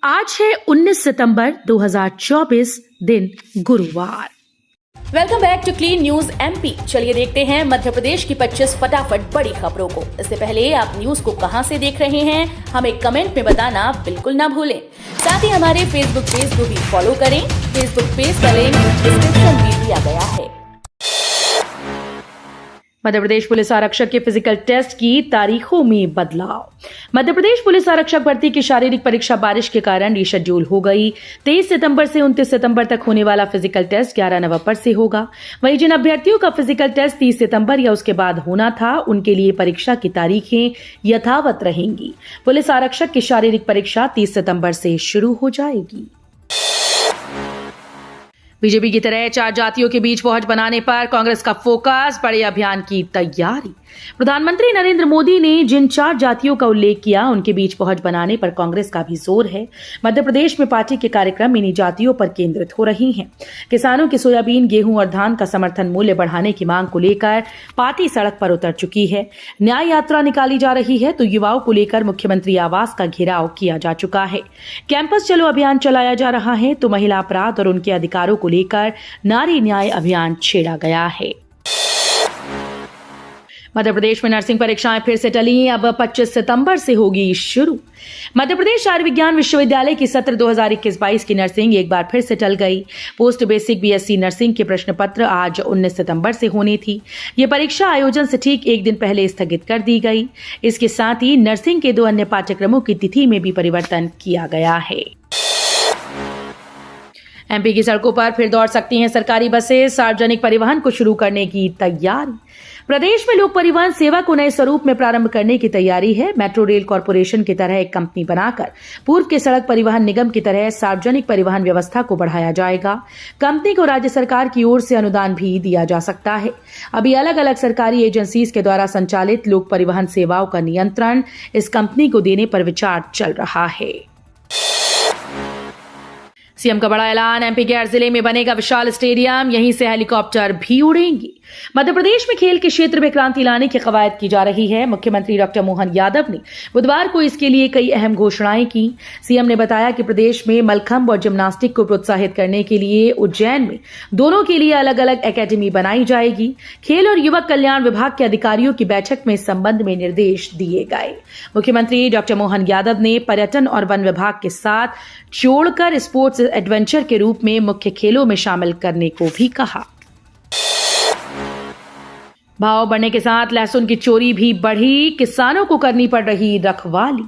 आज है 19 सितंबर 2024, दिन गुरुवार। Welcome back to clean news MP. चलिए देखते हैं मध्य प्रदेश की 25 फटाफट बड़ी खबरों को। इससे पहले आप न्यूज को कहां से देख रहे हैं, हमें कमेंट में बताना बिल्कुल ना भूलें। साथ ही हमारे फेसबुक पेज को भी फॉलो करें। फेसबुक पेज का लिंक डिस्क्रिप्शन में दिया गया है। मध्य प्रदेश पुलिस आरक्षक के फिजिकल टेस्ट की तारीखों में बदलाव। मध्य प्रदेश पुलिस आरक्षक भर्ती की शारीरिक परीक्षा बारिश के कारण रीशेड्यूल हो गई। 23 सितंबर से 29 सितंबर तक होने वाला फिजिकल टेस्ट 11 नवंबर से होगा। वहीं जिन अभ्यर्थियों का फिजिकल टेस्ट 30 सितंबर या उसके बाद होना था, उनके लिए परीक्षा की तारीखें यथावत रहेंगी। पुलिस आरक्षक की शारीरिक परीक्षा 30 सितंबर से शुरू हो जाएगी। बीजेपी की तरह 4 जातियों के बीच पहुंच बनाने पर कांग्रेस का फोकस, बड़े अभियान की तैयारी। प्रधानमंत्री नरेंद्र मोदी ने जिन 4 जातियों का उल्लेख किया, उनके बीच पहुंच बनाने पर कांग्रेस का भी जोर है। मध्य प्रदेश में पार्टी के कार्यक्रम इन्हीं जातियों पर केंद्रित हो रही हैं। किसानों की सोयाबीन, गेहूं और धान का समर्थन मूल्य बढ़ाने की मांग को लेकर पार्टी सड़क पर उतर चुकी है। न्याय यात्रा निकाली जा रही है तो युवाओं को लेकर मुख्यमंत्री आवास का घेराव किया जा चुका है। कैंपस चलो अभियान चलाया जा रहा है तो महिला अपराध और उनके अधिकारों को लेकर नारी न्याय अभियान छेड़ा गया है। मध्य प्रदेश में नर्सिंग परीक्षाएं फिर से टली, अब 25 सितंबर से होगी शुरू। मध्य प्रदेश आयुर्विज्ञान विश्वविद्यालय की सत्र 2021-22 की नर्सिंग एक बार फिर से टल गई। पोस्ट बेसिक बीएससी नर्सिंग के प्रश्न पत्र आज 19 सितंबर से होनी थी। ये परीक्षा आयोजन से ठीक एक दिन पहले स्थगित कर दी गई। इसके साथ ही नर्सिंग के 2 अन्य पाठ्यक्रमों की तिथि में भी परिवर्तन किया गया है। एमपी की सड़कों पर फिर दौड़ सकती हैं सरकारी बसें, सार्वजनिक परिवहन को शुरू करने की तैयारी। प्रदेश में लोक परिवहन सेवा को नए स्वरूप में प्रारंभ करने की तैयारी है। मेट्रो रेल कॉरपोरेशन की तरह एक कंपनी बनाकर पूर्व के सड़क परिवहन निगम की तरह सार्वजनिक परिवहन व्यवस्था को बढ़ाया जाएगा। कंपनी को राज्य सरकार की ओर से अनुदान भी दिया जा सकता है। अभी अलग अलग सरकारी एजेंसीज के द्वारा संचालित लोक परिवहन सेवाओं का नियंत्रण इस कंपनी को देने पर विचार चल रहा है। सीएम का बड़ा ऐलान, एमपी के हर जिले में बनेगा विशाल स्टेडियम, यहीं से हेलीकॉप्टर भी उड़ेंगी। मध्य प्रदेश में खेल के क्षेत्र में क्रांति लाने की कवायद की जा रही है। मुख्यमंत्री डॉक्टर मोहन यादव ने बुधवार को इसके लिए कई अहम घोषणाएं की। सीएम ने बताया कि प्रदेश में मलखंभ और जिम्नास्टिक को प्रोत्साहित करने के लिए उज्जैन में दोनों के लिए अलग अलग एकेडमी बनाई जाएगी। खेल और युवक कल्याण विभाग के अधिकारियों की बैठक में इस संबंध में निर्देश दिए गए। मुख्यमंत्री डॉक्टर मोहन यादव ने पर्यटन और वन विभाग के साथ जोड़कर स्पोर्ट्स एडवेंचर के रूप में मुख्य खेलों में शामिल करने को भी कहा। भाव बढ़ने के साथ लहसुन की चोरी भी बढ़ी, किसानों को करनी पड़ रही रखवाली।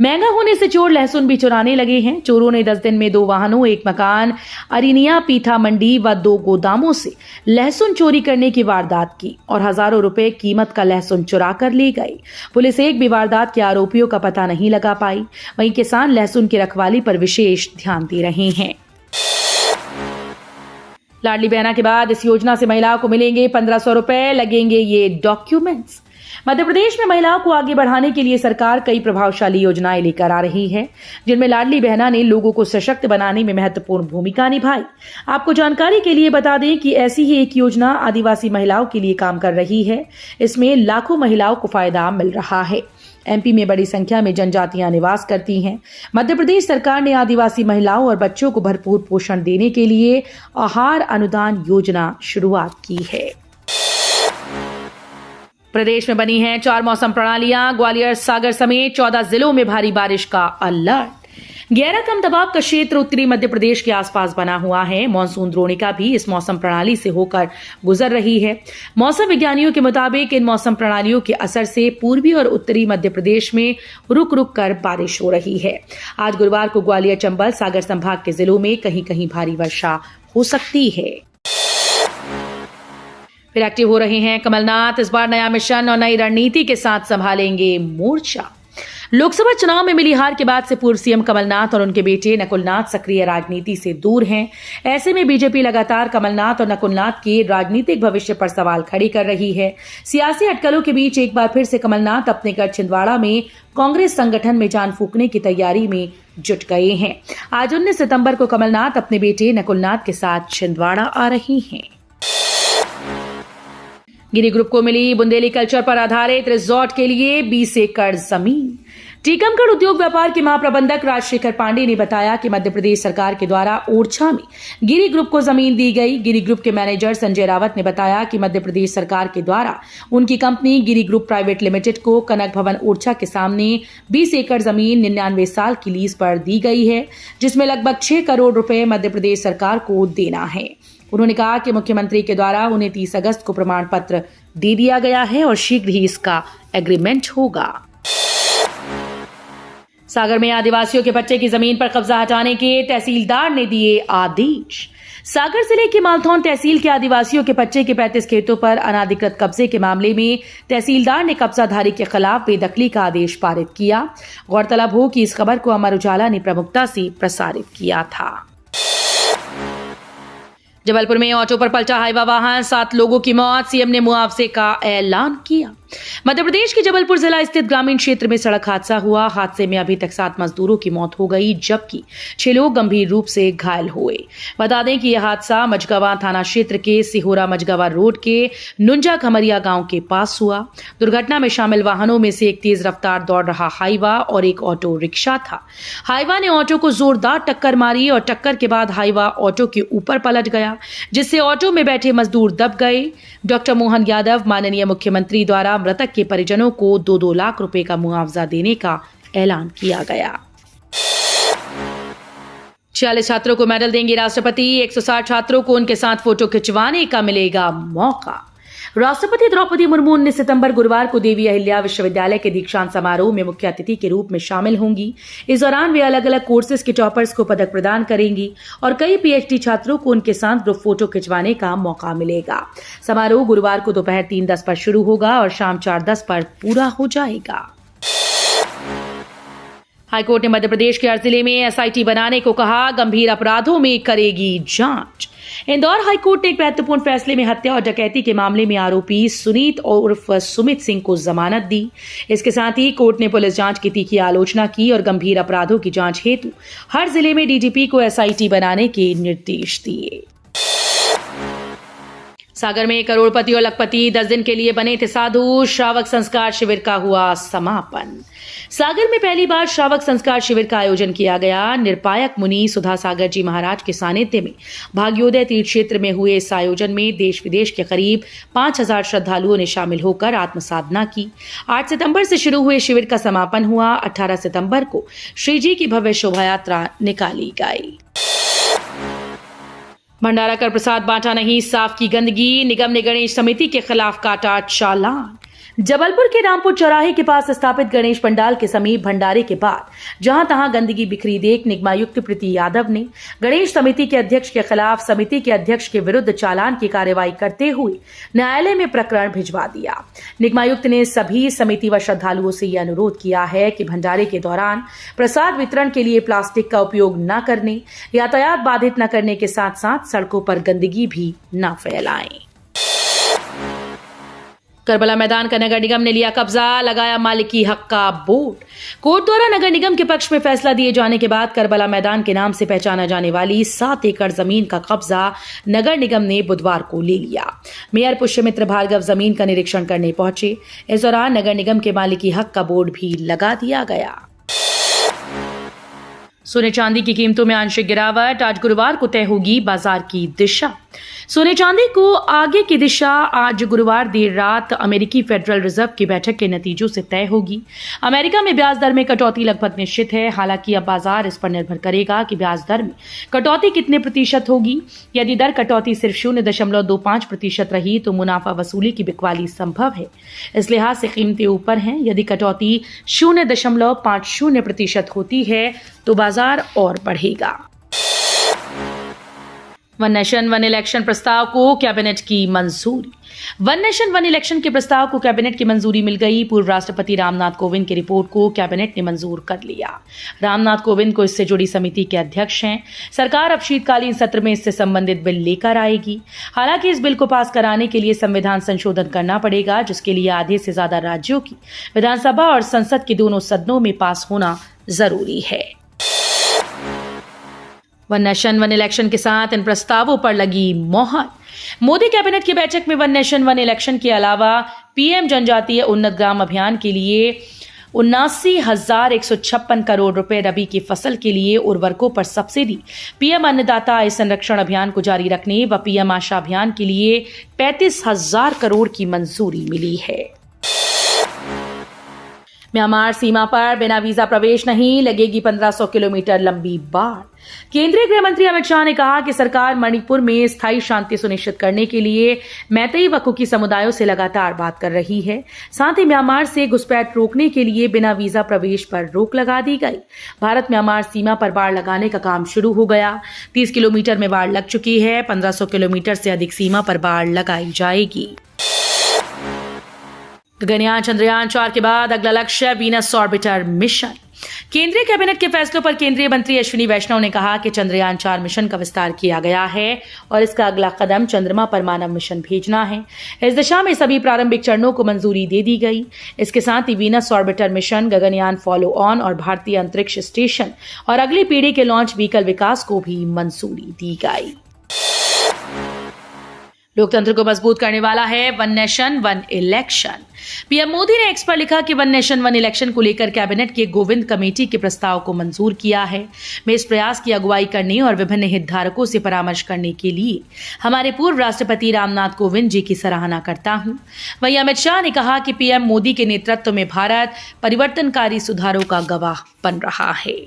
महंगा होने से चोर लहसुन भी चुराने लगे हैं। चोरों ने 10 दिन में 2 वाहनों, 1 मकान, अरिनिया पीठा मंडी व 2 गोदामों से लहसुन चोरी करने की वारदात की और हजारों रुपए कीमत का लहसुन चुरा कर ले गए। पुलिस एक भी वारदात के आरोपियों का पता नहीं लगा पाई। वहीं किसान लहसुन की रखवाली पर विशेष ध्यान दे रहे हैं। लाडली बहना के बाद इस योजना से महिलाओं को मिलेंगे 1500 रुपए, लगेंगे ये डॉक्यूमेंट्स। मध्य प्रदेश में महिलाओं को आगे बढ़ाने के लिए सरकार कई प्रभावशाली योजनाएं लेकर आ रही है, जिनमें लाडली बहना ने लोगों को सशक्त बनाने में महत्वपूर्ण भूमिका निभाई। आपको जानकारी के लिए बता दें कि ऐसी ही एक योजना आदिवासी महिलाओं के लिए काम कर रही है। इसमें लाखों महिलाओं को फायदा मिल रहा है। एमपी में बड़ी संख्या में जनजातियां निवास करती हैं। मध्य प्रदेश सरकार ने आदिवासी महिलाओं और बच्चों को भरपूर पोषण देने के लिए आहार अनुदान योजना शुरुआत की है। प्रदेश में बनी हैं 4 मौसम प्रणालियां। ग्वालियर, सागर समेत 14 जिलों में भारी बारिश का अलर्ट। गहरा कम दबाव का क्षेत्र उत्तरी मध्य प्रदेश के आसपास बना हुआ है। मानसून द्रोणिका भी इस मौसम प्रणाली से होकर गुजर रही है। मौसम विज्ञानियों के मुताबिक इन मौसम प्रणालियों के असर से पूर्वी और उत्तरी मध्य प्रदेश में रुक रुक कर बारिश हो रही है। आज गुरुवार को ग्वालियर, चंबल, सागर संभाग के जिलों में कहीं कहीं भारी वर्षा हो सकती है। फिर एक्टिव हो रहे हैं कमलनाथ। इस बार नया मिशन और नई रणनीति के साथ संभालेंगे मोर्चा। लोकसभा चुनाव में मिली हार के बाद से पूर्व सीएम कमलनाथ और उनके बेटे नकुलनाथ सक्रिय राजनीति से दूर हैं। ऐसे में बीजेपी लगातार कमलनाथ और नकुलनाथ के राजनीतिक भविष्य पर सवाल खड़े कर रही है। सियासी अटकलों के बीच एक बार फिर से कमलनाथ अपने गढ़ छिंदवाड़ा में कांग्रेस संगठन में जान फूंकने की तैयारी में जुट गए हैं। आज 19 सितंबर को कमलनाथ अपने बेटे नकुलनाथ के साथ छिंदवाड़ा आ रही हैं। गिरी ग्रुप को मिली बुंदेली कल्चर पर आधारित रिजॉर्ट के लिए 20 एकड़ जमीन। टीकमगढ़ उद्योग व्यापार के महाप्रबंधक राजशेखर पांडे ने बताया कि मध्य प्रदेश सरकार के द्वारा ओरछा में गिरी ग्रुप को जमीन दी गई। गिरी ग्रुप के मैनेजर संजय रावत ने बताया कि मध्य प्रदेश सरकार के द्वारा उनकी कंपनी गिरी ग्रुप प्राइवेट लिमिटेड को कनक भवन ओरछा के सामने 20 एकड़ जमीन 99 साल की लीज पर दी गई है, जिसमें लगभग 6 करोड़ रुपए मध्य प्रदेश सरकार को देना है। उन्होंने कहा कि मुख्यमंत्री के द्वारा उन्हें 30 अगस्त को प्रमाण पत्र दे दिया गया है और शीघ्र ही इसका एग्रीमेंट होगा। सागर में आदिवासियों के पट्टे की जमीन पर कब्जा हटाने के तहसीलदार ने दिए आदेश। सागर जिले की मालथौन तहसील के आदिवासियों के पट्टे के 35 खेतों पर अनाधिकृत कब्जे के मामले में तहसीलदार ने कब्जाधारी के खिलाफ बेदखली का आदेश पारित किया। गौरतलब हो कि इस खबर को अमर उजाला ने प्रमुखता से प्रसारित किया था। जबलपुर में ऑटो पर पलटा हाईवा वाहन, 7 लोगों की मौत, सीएम ने मुआवजे का ऐलान किया। मध्य प्रदेश के जबलपुर जिला स्थित ग्रामीण क्षेत्र में सड़क हादसा हुआ। हादसे में अभी तक 7 मजदूरों की मौत हो गई, जबकि 6 लोग गंभीर रूप से घायल हुए। बता दें कि यह हादसा मझगवा थाना क्षेत्र के सिहोरा मझगवा रोड के नुंजा खमरिया गांव के पास हुआ। दुर्घटना में शामिल वाहनों में से एक तेज रफ्तार दौड़ रहा हाईवा और एक ऑटो रिक्शा था। हाईवा ने ऑटो को जोरदार टक्कर मारी और टक्कर के बाद हाईवा ऑटो के ऊपर पलट गया, जिससे ऑटो में बैठे मजदूर दब गए। डॉक्टर मोहन यादव माननीय मुख्यमंत्री द्वारा मृतक के परिजनों को 2-2 लाख रुपए का मुआवजा देने का ऐलान किया गया। 46 छात्रों को मेडल देंगे राष्ट्रपति। 160 छात्रों को उनके साथ फोटो खिंचवाने का मिलेगा मौका। राष्ट्रपति द्रौपदी मुर्मू 19 सितंबर गुरुवार को देवी अहिल्या विश्वविद्यालय के दीक्षांत समारोह में मुख्य अतिथि के रूप में शामिल होंगी। इस दौरान वे अलग अलग कोर्सेज के टॉपर्स को पदक प्रदान करेंगी और कई पीएचडी छात्रों को उनके साथ ग्रुप फोटो खिंचवाने का मौका मिलेगा। समारोह गुरुवार को दोपहर 3:10 पर शुरू होगा और शाम 4:10 पर पूरा हो जाएगा। हाईकोर्ट ने मध्य प्रदेश के हर जिले में एसआईटी बनाने को कहा, गंभीर अपराधों में करेगी जांच। इंदौर हाईकोर्ट ने एक महत्वपूर्ण फैसले में हत्या और डकैती के मामले में आरोपी सुनीत उर्फ सुमित सिंह को जमानत दी। इसके साथ ही कोर्ट ने पुलिस जांच की तीखी आलोचना की और गंभीर अपराधों की जांच हेतु हर जिले में डीजीपी को एसआईटी बनाने के निर्देश दिए। सागर में करोड़पति और लखपति 10 दिन के लिए बने थे साधु। श्रावक संस्कार शिविर का हुआ समापन। सागर में पहली बार श्रावक संस्कार शिविर का आयोजन किया गया। निरपायक मुनि सुधा सागर जी महाराज के सानिध्य में भाग्योदय तीर्थ क्षेत्र में हुए इस आयोजन में देश विदेश के करीब 5000 श्रद्धालुओं ने शामिल होकर आत्म साधना की। 8 सितंबर से शुरू हुए शिविर का समापन हुआ। 18 सितंबर को श्री जी की भव्य शोभा यात्रा निकाली गई। भंडारा कर प्रसाद बांटा नहीं, साफ की गंदगी। निगम ने गणेश समिति के खिलाफ काटा चालान। जबलपुर के रामपुर चौराहे के पास स्थापित गणेश पंडाल के समीप भंडारे के बाद जहां तहां गंदगी बिखरी देख निगमायुक्त प्रीति यादव ने गणेश समिति के अध्यक्ष के खिलाफ समिति के अध्यक्ष के विरुद्ध चालान की कार्रवाई करते हुए न्यायालय में प्रकरण भिजवा दिया। निगमायुक्त ने सभी समिति व श्रद्धालुओं से यह अनुरोध किया है कि भंडारे के दौरान प्रसाद वितरण के लिए प्लास्टिक का उपयोग न करने, यातायात बाधित न करने के साथ साथ सड़कों पर गंदगी भी न फैलाएं। करबला मैदान का नगर निगम ने लिया कब्जा, लगाया मालिकी हक का बोर्ड। कोर्ट द्वारा नगर निगम के पक्ष में फैसला दिए जाने के बाद करबला मैदान के नाम से पहचाना जाने वाली 7 एकड़ जमीन का कब्जा नगर निगम ने बुधवार को ले लिया। मेयर पुष्यमित्र भार्गव जमीन का निरीक्षण करने पहुंचे। इस दौरान नगर निगम के मालिकी हक का बोर्ड भी लगा दिया गया। सोने चांदी की कीमतों में आंशिक गिरावट। आज गुरुवार को तय होगी बाजार की दिशा। सोने चांदी को आगे की दिशा आज गुरुवार देर रात अमेरिकी फेडरल रिजर्व की बैठक के नतीजों से तय होगी। अमेरिका में ब्याज दर में कटौती लगभग निश्चित है। हालांकि अब बाजार इस पर निर्भर करेगा कि ब्याज दर में कटौती कितने प्रतिशत होगी। यदि दर कटौती सिर्फ 0.25% रही तो मुनाफा वसूली की बिकवाली संभव है। इस लिहाज से कीमतें ऊपर हैं। यदि कटौती 0.50% होती है तो बाजार और बढ़ेगा। वन नेशन वन इलेक्शन प्रस्ताव को कैबिनेट की मंजूरी। वन नेशन वन इलेक्शन के प्रस्ताव को कैबिनेट की मंजूरी मिल गई। पूर्व राष्ट्रपति रामनाथ कोविंद की रिपोर्ट को कैबिनेट ने मंजूर कर लिया। रामनाथ कोविंद को इससे जुड़ी समिति के अध्यक्ष हैं। सरकार अब शीतकालीन सत्र में इससे संबंधित बिल लेकर आएगी। हालांकि इस बिल को पास कराने के लिए संविधान संशोधन करना पड़ेगा, जिसके लिए आधे से ज्यादा राज्यों की विधानसभा और संसद के दोनों सदनों में पास होना जरूरी है। वन नेशन वन इलेक्शन के साथ इन प्रस्तावों पर लगी मोहर। मोदी कैबिनेट की बैठक में वन नेशन वन इलेक्शन के अलावा पीएम जनजातीय उन्नत ग्राम अभियान के लिए 79,156 करोड़ रुपए रबी की फसल के लिए उर्वरकों पर सब्सिडी, पीएम अन्नदाता आय संरक्षण अभियान को जारी रखने व पीएम आशा अभियान के लिए 35,000 करोड़ की मंजूरी मिली है। म्यांमार सीमा पर बिना वीजा प्रवेश नहीं, लगेगी 1500 किलोमीटर लंबी बाड़। केंद्रीय गृह मंत्री अमित शाह ने कहा कि सरकार मणिपुर में स्थायी शांति सुनिश्चित करने के लिए मैतेई व कुकी समुदायों से लगातार बात कर रही है। साथ ही म्यांमार से घुसपैठ रोकने के लिए बिना वीजा प्रवेश पर रोक लगा दी गई। भारत म्यांमार सीमा पर बाड़ लगाने का काम शुरू हो गया। 30 किलोमीटर में बाड़ लग चुकी है। 1500 किलोमीटर से अधिक सीमा पर बाड़ लगाई जाएगी। गगनयान चंद्रयान 4 के बाद अगला लक्ष्य वीनस ऑर्बिटर मिशन। केंद्रीय कैबिनेट के फैसलों पर केंद्रीय मंत्री अश्विनी वैष्णव ने कहा कि चंद्रयान 4 मिशन का विस्तार किया गया है और इसका अगला कदम चंद्रमा पर मानव मिशन भेजना है। इस दिशा में सभी प्रारंभिक चरणों को मंजूरी दे दी गई। इसके साथ ही Venus orbiter mission, Gaganyaan follow on और भारतीय अंतरिक्ष स्टेशन और अगली पीढ़ी के लॉन्च व्हीकल विकास को भी मंजूरी दी गई। लोकतंत्र को मजबूत करने वाला है one nation one election. PM Modi ने एक्स पर लिखा कि वन नेशन वन इलेक्शन को लेकर कैबिनेट के गोविंद कमेटी के प्रस्ताव को मंजूर किया है। मैं इस प्रयास की अगुवाई करने और विभिन्न हितधारकों से परामर्श करने के लिए हमारे पूर्व राष्ट्रपति रामनाथ कोविंद जी की सराहना करता हूं। वहीं अमित शाह ने कहा कि पीएम मोदी के नेतृत्व में भारत परिवर्तनकारी सुधारों का गवाह बन रहा है।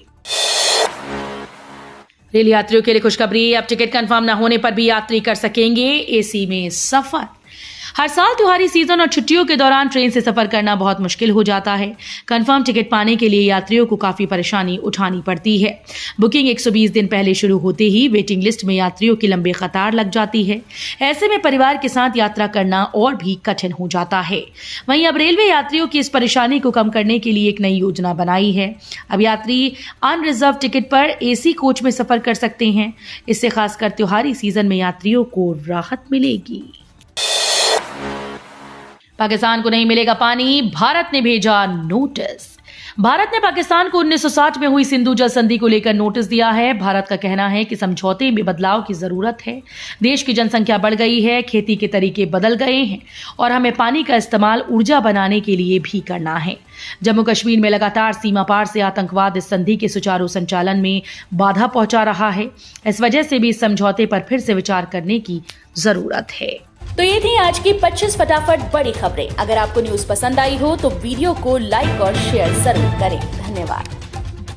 रेल यात्रियों के लिए खुशखबरी, अब टिकट कंफर्म न होने पर भी यात्री कर सकेंगे एसी में सफर। हर साल त्योहारी सीजन और छुट्टियों के दौरान ट्रेन से सफर करना बहुत मुश्किल हो जाता है। कंफर्म टिकट पाने के लिए यात्रियों को काफी परेशानी उठानी पड़ती है। बुकिंग 120 दिन पहले शुरू होते ही वेटिंग लिस्ट में यात्रियों की लंबी कतार लग जाती है। ऐसे में परिवार के साथ यात्रा करना और भी कठिन हो जाता है। वहीं अब रेलवे यात्रियों की इस परेशानी को कम करने के लिए एक नई योजना बनाई है। अब यात्री अनरिजर्व टिकट पर एसी कोच में सफर कर सकते हैं। इससे खासकर त्योहारी सीजन में यात्रियों को राहत मिलेगी। पाकिस्तान को नहीं मिलेगा पानी, भारत ने भेजा नोटिस। भारत ने पाकिस्तान को 1960 में हुई सिंधु जल संधि को लेकर नोटिस दिया है। भारत का कहना है कि समझौते में बदलाव की जरूरत है। देश की जनसंख्या बढ़ गई है, खेती के तरीके बदल गए हैं और हमें पानी का इस्तेमाल ऊर्जा बनाने के लिए भी करना है। जम्मू कश्मीर में लगातार सीमा पार से आतंकवाद इस संधि के सुचारू संचालन में बाधा पहुंचा रहा है। इस वजह से भी इस समझौते पर फिर से विचार करने की जरूरत है। तो ये थी आज की 25 फटाफट बड़ी खबरें। अगर आपको न्यूज पसंद आई हो तो वीडियो को लाइक और शेयर जरूर करें। धन्यवाद।